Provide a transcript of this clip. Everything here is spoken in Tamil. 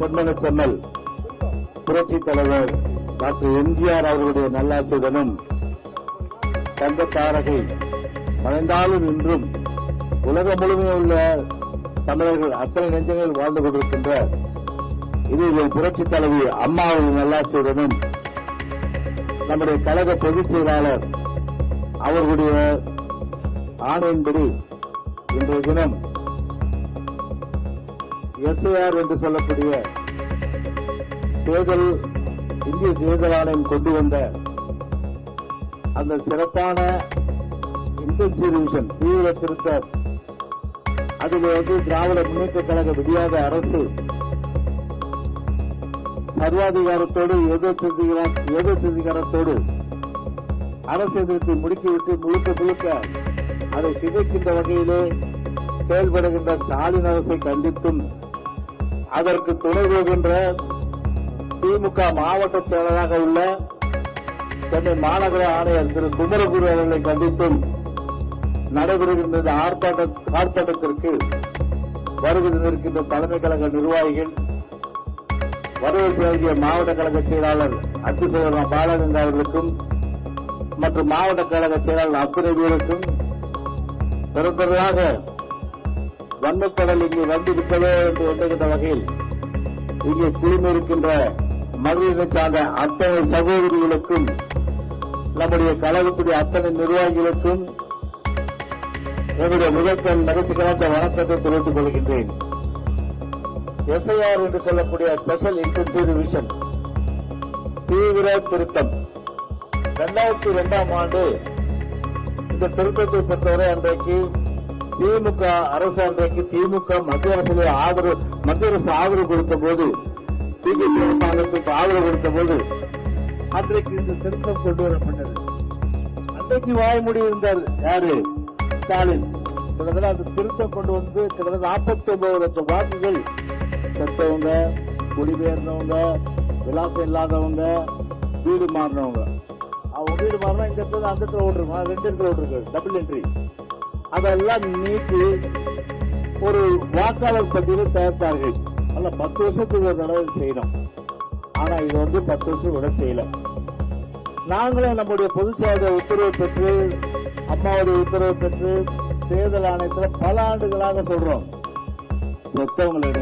பொன்மன செம்மல் புரட்சி தலைவர் டாக்டர் எம்ஜிஆர் அவர்களுடைய நல்லாசியுடனும் தங்க தாரகை மறைந்தாலும் இன்றும் உலகம் முழுமையில் உள்ள தமிழர்கள் அத்தனை நெஞ்சங்களில் வாழ்ந்து கொண்டிருக்கின்ற இதில் புரட்சி தலைவி அம்மாவின் நல்லாசியுடனும் நம்முடைய கழக பொதுச் செயலாளர் அவர்களுடைய ஆணையின்படி இன்றைய தினம் எஸ்ஐஆர் என்று சொல்லக்கூடிய இந்திய தேர்தல் ஆணையம் கொண்டு வந்த அந்த சிறப்பான இன்டென்சிவ் ரிவிஷன் தீவிர திருத்தம் அதில் திராவிட முன்னேற்ற கழக விடியாத அரசு சர்வாதிகாரத்தோடு ஏதோச்சதிகாரத்தோடு அரசு எதிர்த்து முடுக்கிவிட்டு முழுக்க அதை சிதைக்கின்ற வகையிலே செயல்படுகின்ற ஸ்டாலின் அரசை கண்டித்தும் அதற்கு துணை போகின்ற திமுக மாவட்ட செயலராக உள்ள சென்னை மாநகர ஆணையர் திரு குமரகுரு அவர்களை கண்டித்தும் நடைபெறுகின்ற ஆர்ப்பாட்டத்திற்கு வருகை நிற்கின்ற தலைமை கழக நிர்வாகிகள், வரவேற்பு வழங்கிய மாவட்ட கழக செயலாளர் அத்திசோதரா பாலகங்கா அவர்களுக்கும் மற்றும் மாவட்ட கழக செயலாளர் அத்துணை பேருக்கும் பெருந்தர்களாக வண்ணக்கடல் இங்கே வந்து விட்டதோ என்று எண்ணுகின்ற வகையில் இங்கே குழுமிருக்கின்ற மகளிரை சார்ந்த அத்தனை சகோதரிகளுக்கும் நம்முடைய கழகத்துடைய அத்தனை நிர்வாகிகளுக்கும் என்னுடைய முதற்கண் நகைச்சு கலந்த வணக்கத்தை தெரிவித்துக் கொள்கின்றேன். எஸ்ஐஆர் என்று சொல்லக்கூடிய ஸ்பெஷல் இன்டென்சிவ் ரிவிஷன் தீவிர திருத்தம் 2002ஆம் ஆண்டு இந்த திருத்தத்தை பொறுத்தவரை அன்றைக்கு திமுக அரசு திமுக மத்திய அரசு ஆதரவு கொடுத்த போது திமுக அரசாங்கத்துக்கு ஆதரவு கொடுத்த போது அன்றைக்கு இந்த திருத்தம் கொண்டு வரப்பட்டது. அன்றைக்கு வாய்மொழி இருந்தார் யாரு? ஸ்டாலின். கிட்டத்தட்ட அந்த திருத்தம் கொண்டு வந்து கிட்டத்தட்ட 49 லட்சம் வாக்குகள் செத்தவங்க, குடிபெயர்ந்தவங்க, விலாசம் இல்லாதவங்க, வீடு மாறினவங்க. அவங்க வீடு மாறினா இந்த இடத்துல அந்த இடத்துல ஓட்டுருக்கோம், 2 இடத்துல ஓட்டுருக்கு, டபுள் என்ட்ரி. அதெல்லாம் நீக்கி ஒரு வாக்காளர் பட்டியலை தயாரித்தார்கள். அல்ல 10 வருஷத்துக்கு ஒரு தடவை செய்யணும். ஆனா இது 10 வருஷம் விட செய்யல. நாங்களும் நம்முடைய பொதுச் செயலாளர் உத்தரவு பெற்று, அம்மாவுடைய உத்தரவு பெற்று தேர்தல் ஆணையத்தில் பல ஆண்டுகளாக சொல்றோம், செத்தவங்களை